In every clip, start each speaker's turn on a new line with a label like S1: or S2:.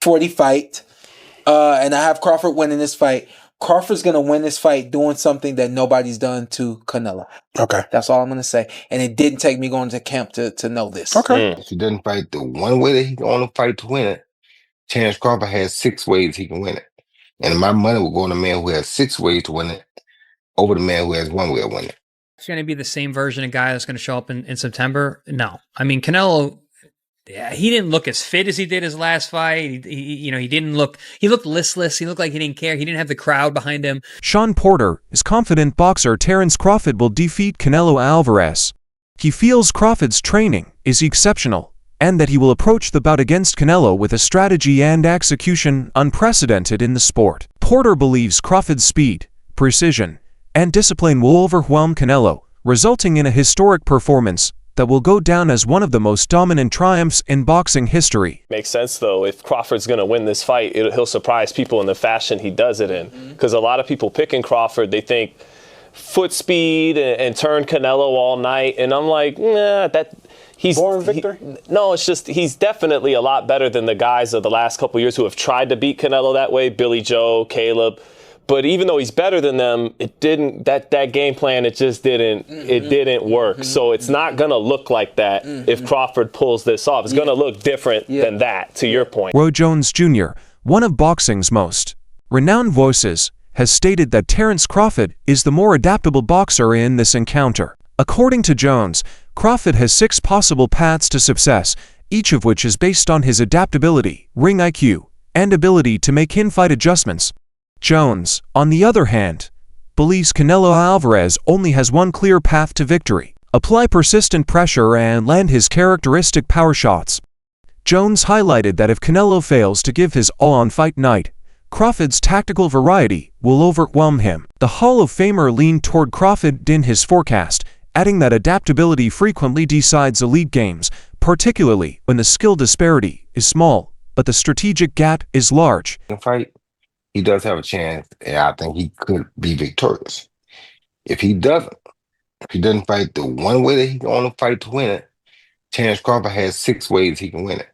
S1: 40 fight, and I have Crawford winning this fight. Crawford's going to win this fight doing something that nobody's done to Canelo.
S2: Okay.
S1: That's all I'm going to say. And it didn't take me going to camp to know this.
S2: Okay.
S3: If he doesn't fight the one way that he can only fight to win it, Terrence Crawford has 6 ways he can win it. And my money will go on the man who has 6 ways to win it over the man who has 1 way of winning it.
S4: It's going to be the same version of guy that's going to show up in September? No. I mean, Canelo, he didn't look as fit as he did his last fight. He looked listless. He looked like he didn't care. He didn't have the crowd behind him.
S5: Shawn Porter is confident boxer Terrence Crawford will defeat Canelo Alvarez. He feels Crawford's training is exceptional and that he will approach the bout against Canelo with a strategy and execution unprecedented in the sport. Porter believes Crawford's speed, precision, and discipline will overwhelm Canelo, resulting in a historic performance that will go down as one of the most dominant triumphs in boxing history.
S6: Makes sense, though. If Crawford's going to win this fight, he'll surprise people in the fashion he does it in. Because a lot of people picking Crawford, they think foot speed and turn Canelo all night. And I'm like, nah, he's
S2: born victor?
S6: No, it's just he's definitely a lot better than the guys of the last couple of years who have tried to beat Canelo that way, Billy Joe, Caleb. But even though he's better than them, it didn't that game plan, it just didn't work. So it's not gonna look like that if Crawford pulls this off. It's gonna look different than that, to your point.
S5: Roy Jones Jr., one of boxing's most renowned voices, has stated that Terrence Crawford is the more adaptable boxer in this encounter. According to Jones, Crawford has 6 possible paths to success, each of which is based on his adaptability, ring IQ, and ability to make in-fight adjustments. Jones, on the other hand, believes Canelo Alvarez only has one clear path to victory: apply persistent pressure and land his characteristic power shots. Jones highlighted that if Canelo fails to give his all on fight night, Crawford's tactical variety will overwhelm him. The Hall of Famer leaned toward Crawford in his forecast, adding that adaptability frequently decides elite games, particularly when the skill disparity is small, but the strategic gap is large.
S3: In a fight, he does have a chance, and I think he could be victorious. If he doesn't fight the one way that he can only fight to win it, Terrence Crawford has 6 ways he can win it.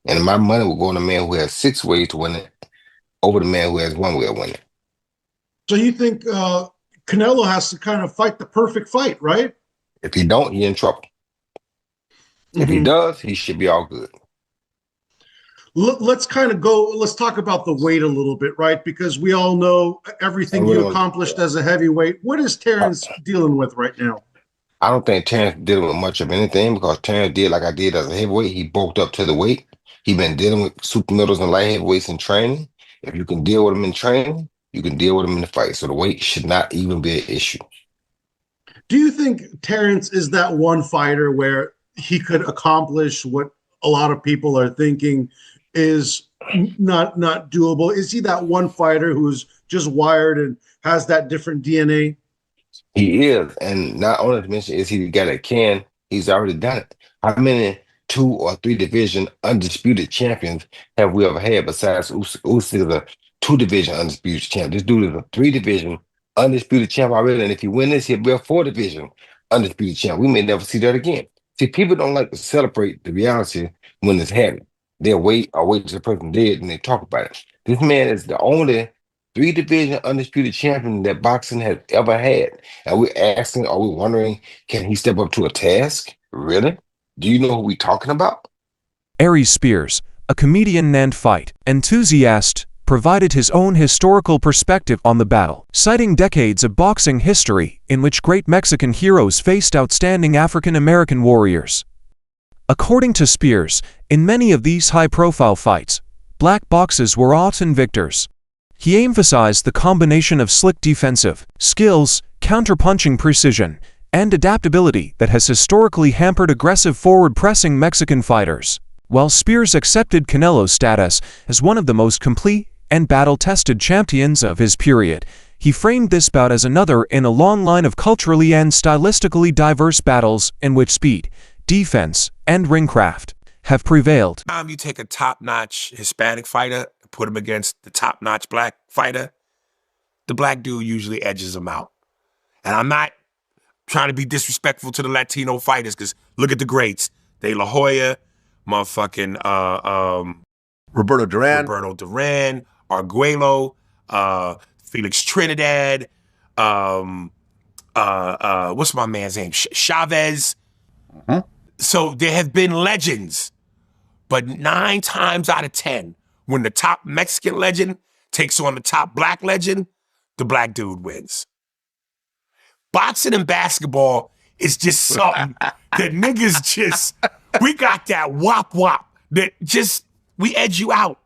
S3: And my money will go on the man who has 6 ways to win it over the man who has 1 way of winning it.
S7: So you think Canelo has to kind of fight the perfect fight, right?
S3: If he don't, he's in trouble. If he does, he should be all good.
S7: Let's talk about the weight a little bit, right? Because we all know everything you accomplished as a heavyweight. What is Terrence dealing with right now?
S3: I don't think Terrence dealing with much of anything, because Terrence did like I did as a heavyweight. He bulked up to the weight. He been dealing with super middles and light heavyweights in training. If you can deal with them in training, you can deal with them in the fight. So the weight should not even be an issue.
S7: Do you think Terrence is that one fighter where he could accomplish what a lot of people are thinking is not doable? Is he that one fighter who's just wired and has that different DNA?
S3: He is, and not only to mention is he the guy that can, he's already done it. How many 2 or 3 division undisputed champions have we ever had besides Usyk is a 2 division undisputed champ? This dude is a 3 division undisputed champ already, and if he win this, he'll be a 4 division undisputed champ. We may never see that again. See, people don't like to celebrate the reality when it's happening. They'll wait till the person dead and they talk about it. This man is the only 3 division undisputed champion that boxing has ever had. And we're wondering, can he step up to a task? Really? Do you know who we're talking about?
S5: Aries Spears, a comedian and fight enthusiast, provided his own historical perspective on the battle, citing decades of boxing history in which great Mexican heroes faced outstanding African-American warriors. According to Spears, in many of these high-profile fights, black boxers were often victors. He emphasized the combination of slick defensive skills, counter-punching precision, and adaptability that has historically hampered aggressive forward-pressing Mexican fighters. While Spears accepted Canelo's status as one of the most complete and battle-tested champions of his period, he framed this bout as another in a long line of culturally and stylistically diverse battles in which speed, defense, and ringcraft have prevailed.
S2: You take a top-notch Hispanic fighter, put him against the top-notch black fighter, the black dude usually edges him out. And I'm not trying to be disrespectful to the Latino fighters, because look at the greats. De La Hoya, motherfucking
S8: Roberto Duran.
S2: Arguello, Felix Trinidad, what's my man's name? Chavez.
S8: Mm-hmm.
S2: So there have been legends, but 9 times out of 10, when the top Mexican legend takes on the top black legend, the black dude wins. Boxing and basketball is just something that niggas just, we got that wop that just, we edge you out.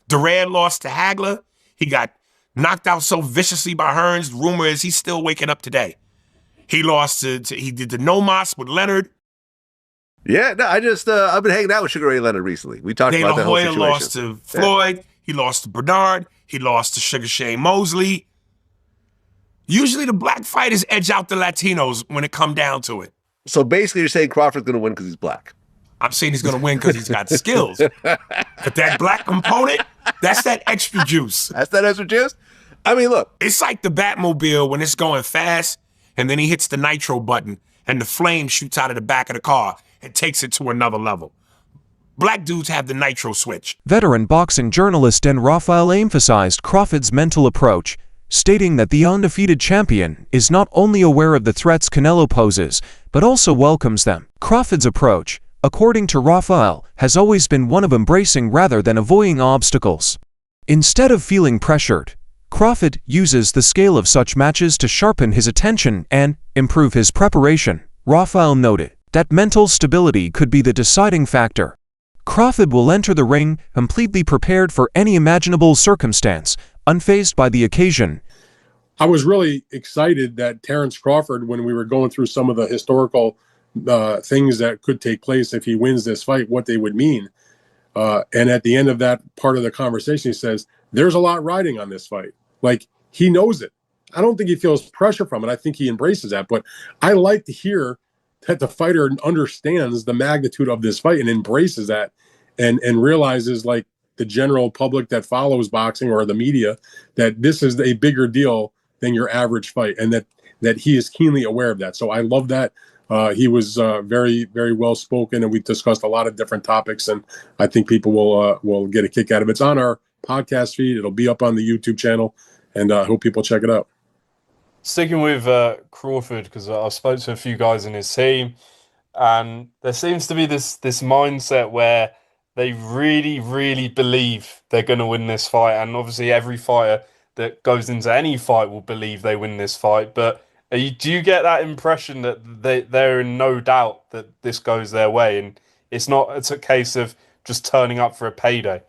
S2: Duran lost to Hagler. He got knocked out so viciously by Hearns. Rumor is he's still waking up today. He lost he did the no mas with Leonard.
S8: Yeah, no, I've been hanging out with Sugar Ray Leonard recently. We talked about that whole situation.
S2: Lost to Floyd. Yeah. He lost to Bernard. He lost to Sugar Shane Mosley. Usually the black fighters edge out the Latinos when it come down to it.
S8: So basically you're saying Crawford's going to win because he's black.
S2: I'm saying he's going to win because he's got skills. But that black component, that's that extra juice.
S8: That's that extra juice? I mean, look.
S2: It's like the Batmobile when it's going fast and then he hits the nitro button and the flame shoots out of the back of the car and takes it to another level. Black dudes have the nitro switch.
S5: Veteran boxing journalist Dan Rafael emphasized Crawford's mental approach, stating that the undefeated champion is not only aware of the threats Canelo poses, but also welcomes them. Crawford's approach, according to Rafael, has always been one of embracing rather than avoiding obstacles. Instead of feeling pressured, Crawford uses the scale of such matches to sharpen his attention and improve his preparation. Rafael noted that mental stability could be the deciding factor. Crawford will enter the ring completely prepared for any imaginable circumstance, unfazed by the occasion.
S9: I was really excited that Terence Crawford, when we were going through some of the historical things that could take place if he wins this fight, what they would mean. And at the end of that part of the conversation, he says, there's a lot riding on this fight. Like, he knows it. I don't think he feels pressure from it. I think he embraces that. But I like to hear that the fighter understands the magnitude of this fight and embraces that and realizes, like the general public that follows boxing or the media, that this is a bigger deal than your average fight, and that he is keenly aware of that. So I love that. He was very, very well spoken, and we discussed a lot of different topics, and I think people will get a kick out of it. It's on our podcast feed. It'll be up on the YouTube channel, and I hope people check it out.
S10: Sticking with Crawford, because I've spoken to a few guys in his team, and there seems to be this mindset where they really, really believe they're going to win this fight. And obviously every fighter that goes into any fight will believe they win this fight. But do you get that impression that they're in no doubt that this goes their way? And it's a case of just turning up for a payday?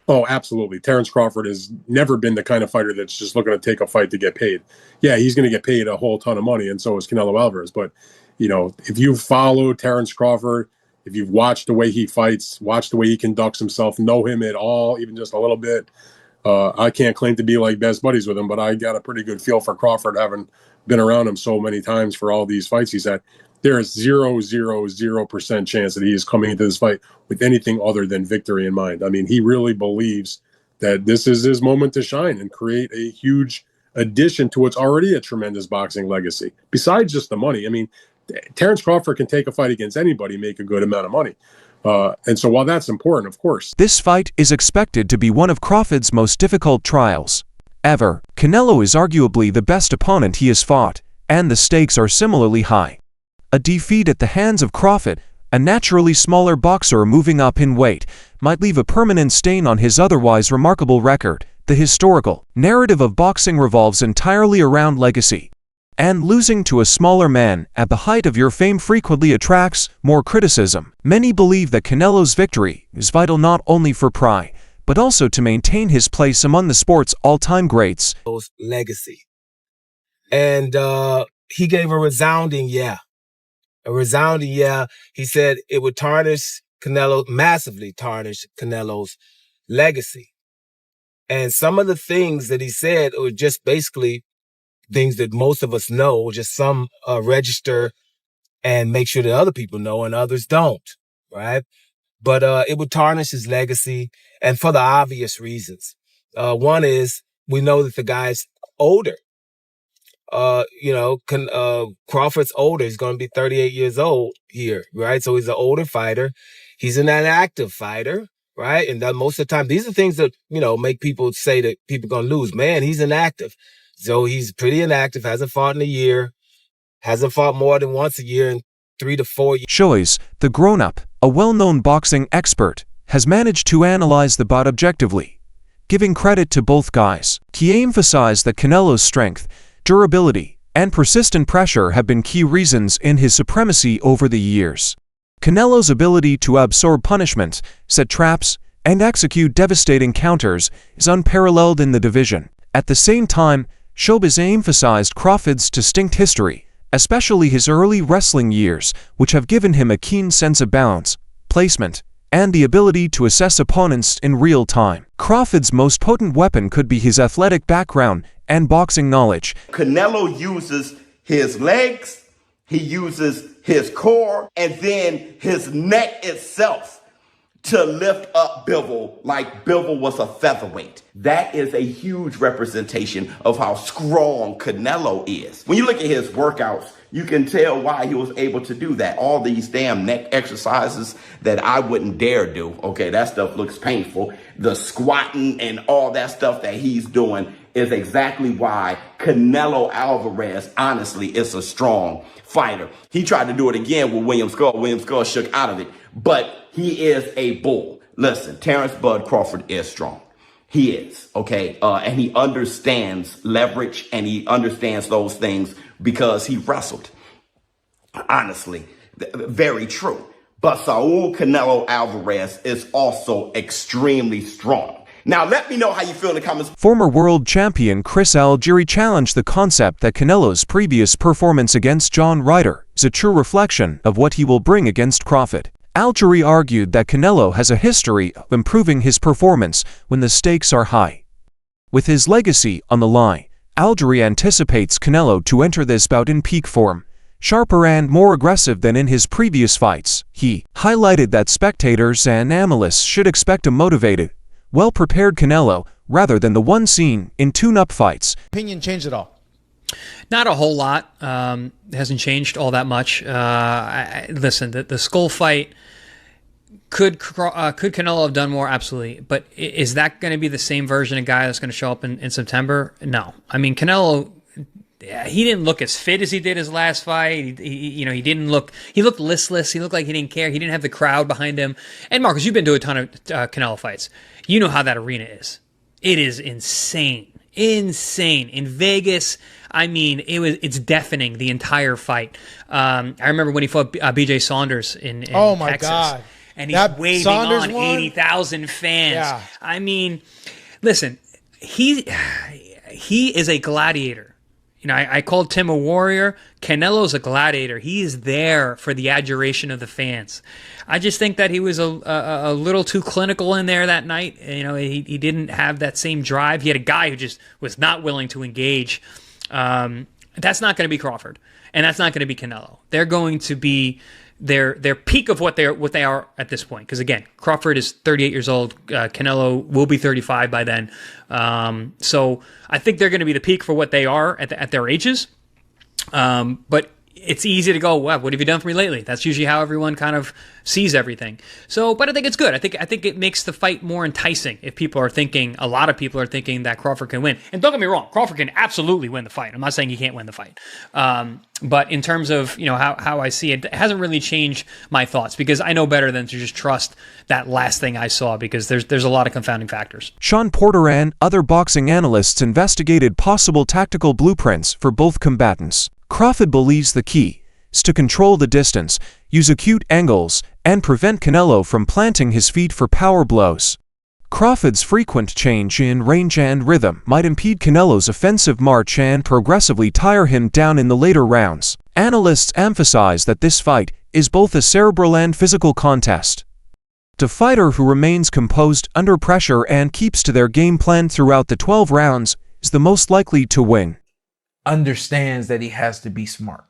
S9: Oh, absolutely. Terence Crawford has never been the kind of fighter that's just looking to take a fight to get paid. Yeah, he's going to get paid a whole ton of money, and so is Canelo Alvarez. But, if you follow Terence Crawford, if you've watched the way he fights, watch the way he conducts himself, know him at all, even just a little bit, I can't claim to be like best buddies with him, but I got a pretty good feel for Crawford, having been around him so many times for all these fights he's had. There is 0.000% chance that he is coming into this fight with anything other than victory in mind. I mean, he really believes that this is his moment to shine and create a huge addition to what's already a tremendous boxing legacy. Besides just the money, I mean, Terence Crawford can take a fight against anybody, make a good amount of money. And so while that's important, of course.
S5: This fight is expected to be one of Crawford's most difficult trials ever. Canelo is arguably the best opponent he has fought, and the stakes are similarly high. A defeat at the hands of Crawford, a naturally smaller boxer moving up in weight, might leave a permanent stain on his otherwise remarkable record. The historical narrative of boxing revolves entirely around legacy. And losing to a smaller man at the height of your fame frequently attracts more criticism. Many believe that Canelo's victory is vital not only for pride, but also to maintain his place among the sport's all-time greats.
S11: Legacy. And he gave a resounding yeah. A resounding yeah. He said it would massively tarnish Canelo's legacy. And some of the things that he said were just basically things that most of us know, just some register and make sure that other people know and others don't, right? But it would tarnish his legacy, and for the obvious reasons. One is we know that the guy's older. Crawford's older. He's going to be 38 years old here, right? So he's an older fighter. He's an active fighter. right? And that most of the time, these are things that, make people say that people are going to lose. Man, he's inactive. So he's pretty inactive, hasn't fought in a year, hasn't fought more than once a year in 3 to 4 years.
S5: Shoys, the grown-up, a well-known boxing expert, has managed to analyze the bout objectively, giving credit to both guys. He emphasized that Canelo's strength, durability, and persistent pressure have been key reasons in his supremacy over the years. Canelo's ability to absorb punishment, set traps, and execute devastating counters is unparalleled in the division. At the same time, Showbiz emphasized Crawford's distinct history, especially his early wrestling years, which have given him a keen sense of balance, placement, and the ability to assess opponents in real time. Crawford's most potent weapon could be his athletic background and boxing knowledge.
S12: Canelo uses his legs, he uses his core, and then his neck itself to lift up Bivol like Bivol was a featherweight. That is a huge representation of how strong Canelo is. When you look at his workouts, you can tell why he was able to do that. All these damn neck exercises that I wouldn't dare do. Okay, that stuff looks painful. The squatting and all that stuff that he's doing is exactly why Canelo Alvarez, honestly, is a strong fighter. He tried to do it again with William Skull. William Skull shook out of it, but he is a bull. Listen, Terrence Bud Crawford is strong. He is, okay? And he understands leverage and he understands those things because he wrestled. Honestly, very true. But Saul Canelo Alvarez is also extremely strong. Now, let me know how you feel in the comments.
S5: Former world champion Chris Algieri challenged the concept that Canelo's previous performance against John Ryder is a true reflection of what he will bring against Crawford. Algieri argued that Canelo has a history of improving his performance when the stakes are high. With his legacy on the line, Algieri anticipates Canelo to enter this bout in peak form, sharper and more aggressive than in his previous fights. He highlighted that spectators and analysts should expect a motivated, well-prepared Canelo rather than the one seen in tune-up fights.
S13: Opinion changed at all?
S4: Not a whole lot. Hasn't changed all that much. Listen, the Skull fight, could Canelo have done more? Absolutely. But is that going to be the same version of guy that's going to show up in September? No. I mean, Canelo, he didn't look as fit as he did his last fight. He looked listless. He looked like he didn't care. He didn't have the crowd behind him. And Marcus, you've been to a ton of Canelo fights. You know how that arena is. It is insane. Insane. In Vegas, I mean, it's deafening the entire fight. I remember when he fought BJ Saunders in Texas.
S13: Oh my God.
S4: And he's waving
S13: Saunders
S4: on
S13: one?
S4: 80,000 fans.
S13: Yeah.
S4: I mean, listen, he is a gladiator. You know, I called Tim a warrior. Canelo's a gladiator. He is there for the adoration of the fans. I just think that he was a little too clinical in there that night. You know, he didn't have that same drive. He had a guy who just was not willing to engage. That's not going to be Crawford, and that's not going to be Canelo. They're going to be their peak of what they are at this point. Because again, Crawford is 38 years old. Canelo will be 35 by then. So I think they're going to be the peak for what they are at their ages. But it's easy to go, wow, what have you done for me lately? That's usually how everyone kind of sees everything. So, but I think it's good. I think it makes the fight more enticing if a lot of people are thinking that Crawford can win. And don't get me wrong, Crawford can absolutely win the fight. I'm not saying he can't win the fight. But in terms of, how I see it, it hasn't really changed my thoughts because I know better than to just trust that last thing I saw because there's a lot of confounding factors.
S5: Shawn Porter and other boxing analysts investigated possible tactical blueprints for both combatants. Crawford believes the key is to control the distance, use acute angles, and prevent Canelo from planting his feet for power blows. Crawford's frequent change in range and rhythm might impede Canelo's offensive march and progressively tire him down in the later rounds. Analysts emphasize that this fight is both a cerebral and physical contest. The fighter who remains composed under pressure and keeps to their game plan throughout the 12 rounds is the most likely to win.
S14: Understands that he has to be smart.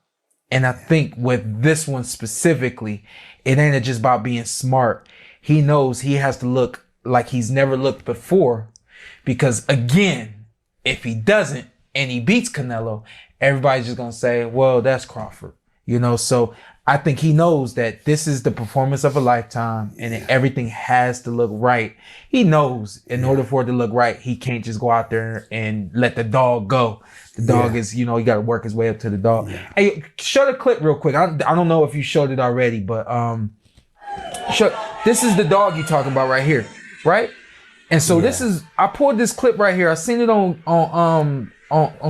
S14: And I think with this one specifically, it ain't just about being smart. He knows he has to look like he's never looked before. Because again, if he doesn't and he beats Canelo, everybody's just going to say, well, that's Crawford. So I think he knows that this is the performance of a lifetime and everything has to look right. He knows in order for it to look right, he can't just go out there and let the dog go. The dog is, you got to work his way up to the dog. Hey, show the clip real quick. I don't know if you showed it already, but this is the dog you're talking about right here, right? And so I pulled this clip right here. I seen it on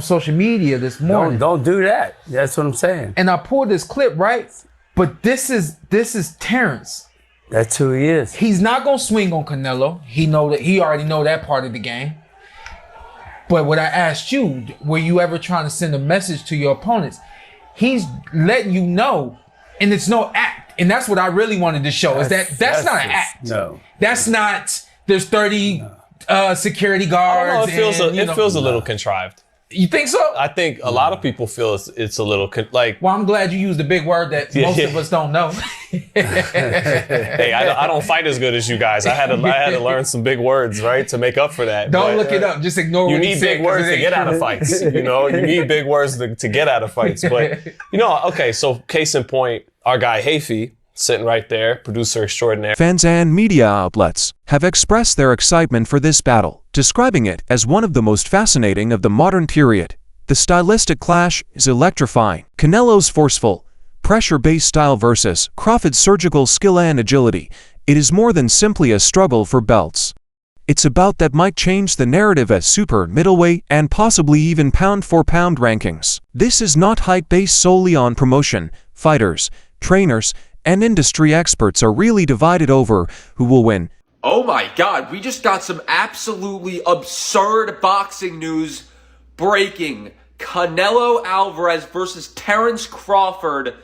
S14: social media this morning.
S13: Don't do that. That's what I'm saying.
S14: And I pulled this clip, right? But this is Terrence.
S13: That's who he is.
S14: He's not gonna swing on Canelo. He already know that part of the game. But what I asked you, were you ever trying to send a message to your opponents? He's letting you know, and it's no act. And that's what I really wanted to show. That's not an act.
S13: No.
S14: That's not. There's 30 security guards.
S6: It feels a little contrived.
S14: You think so?
S6: I think a lot of people feel it's a little like.
S14: Well, I'm glad you used a big word that most of us don't know.
S6: Hey, I don't fight as good as you guys. I had to learn some big words, right, to make up for that.
S14: Don't look it up. Just ignore.
S6: You need big words to get out of fights. You need big words to get out of fights. But okay. So case in point, our guy Hafey, sitting right there, producer extraordinaire.
S5: Fans and media outlets have expressed their excitement for this battle, describing it as one of the most fascinating of the modern period. The stylistic clash is electrifying. Canelo's forceful, pressure-based style versus Crawford's surgical skill and agility. It is more than simply a struggle for belts. It's a bout that might change the narrative as super, middleweight, and possibly even pound-for-pound rankings. This is not hype based solely on promotion. Fighters, trainers, and industry experts are really divided over who will win.
S15: Oh my God, we just got some absolutely absurd boxing news breaking. Canelo Alvarez versus Terrence Crawford,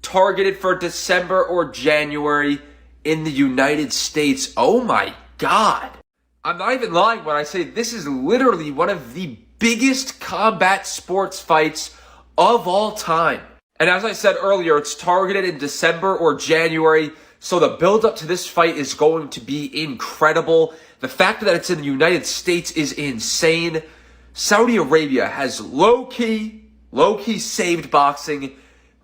S15: targeted for December or January in the United States. Oh my God. I'm not even lying when I say this is literally one of the biggest combat sports fights of all time. And as I said earlier, it's targeted in December or January, so the build-up to this fight is going to be incredible. The fact that it's in the United States is insane. Saudi Arabia has low-key saved boxing.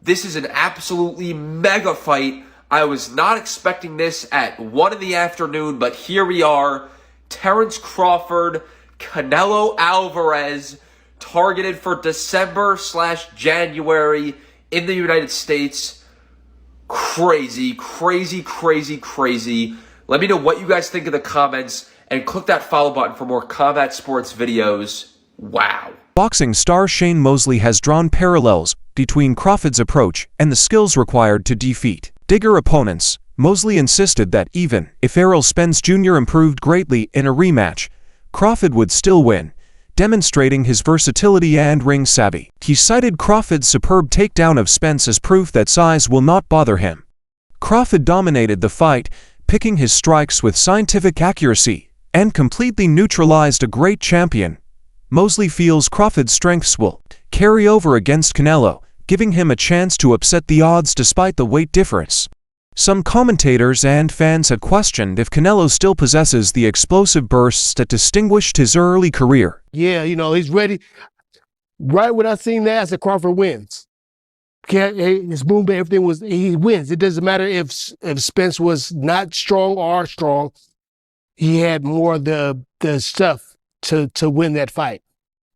S15: This is an absolutely mega fight. I was not expecting this at 1 in the afternoon, but here we are. Terrence Crawford, Canelo Alvarez, targeted for December/January in the United States. Crazy. Let me know what you guys think in the comments and click that follow button for more combat sports videos. Wow.
S5: Boxing star Shane Mosley has drawn parallels between Crawford's approach and the skills required to defeat Digger opponents. Mosley insisted that even if Errol Spence Jr. improved greatly in a rematch, Crawford would still win, demonstrating his versatility and ring savvy. He cited Crawford's superb takedown of Spence as proof that size will not bother him. Crawford dominated the fight, picking his strikes with scientific accuracy, and completely neutralized a great champion. Mosley feels Crawford's strengths will carry over against Canelo, giving him a chance to upset the odds despite the weight difference. Some commentators and fans have questioned if Canelo still possesses the explosive bursts that distinguished his early career.
S16: Yeah, he's ready. Right when I seen that, I said Crawford wins. His movement, he wins. It doesn't matter if Spence was not strong or strong. He had more of the stuff to win that fight.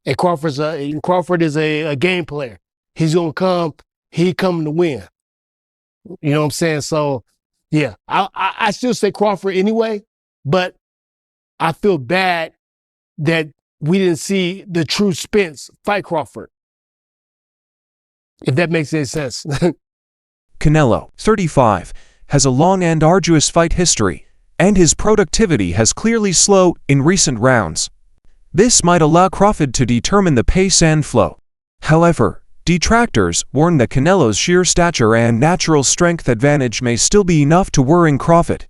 S16: And Crawford is a game player. He's gonna come. He coming to win. You know what I'm saying? So, yeah, I still say Crawford anyway, but I feel bad that we didn't see the true Spence fight Crawford, if that makes any sense.
S5: Canelo, 35, has a long and arduous fight history, and his productivity has clearly slowed in recent rounds. This might allow Crawford to determine the pace and flow. However, detractors warn that Canelo's sheer stature and natural strength advantage may still be enough to worry Crawford.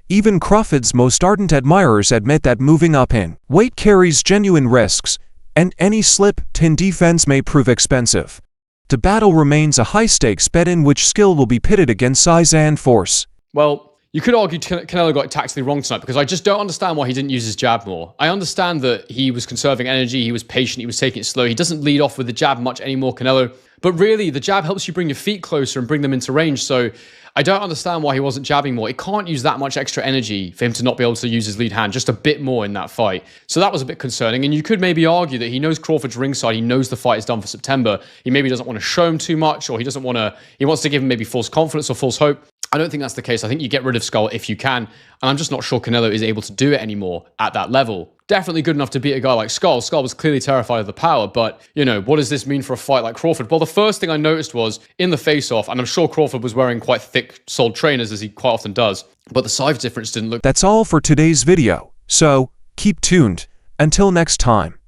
S5: Even Crawford's most ardent admirers admit that moving up in weight carries genuine risks, and any slip in defense may prove expensive. The battle remains a high-stakes bet in which skill will be pitted against size and force.
S17: Well, You could argue Canelo got tactically wrong tonight because I just don't understand why he didn't use his jab more. I understand that he was conserving energy, he was patient, he was taking it slow. He doesn't lead off with the jab much anymore, Canelo. But really, the jab helps you bring your feet closer and bring them into range. So I don't understand why he wasn't jabbing more. It can't use that much extra energy for him to not be able to use his lead hand just a bit more in that fight. So that was a bit concerning. And you could maybe argue that he knows Crawford's ringside. He knows the fight is done for September. He maybe doesn't want to show him too much, or he wants to give him maybe false confidence or false hope. I don't think that's the case. I think you get rid of Skull if you can. And I'm just not sure Canelo is able to do it anymore at that level. Definitely good enough to beat a guy like Skull. Skull was clearly terrified of the power, but, what does this mean for a fight like Crawford? Well, the first thing I noticed was in the face-off, and I'm sure Crawford was wearing quite thick-soled trainers, as he quite often does, but the size difference didn't look...
S5: That's all for today's video, so keep tuned. Until next time.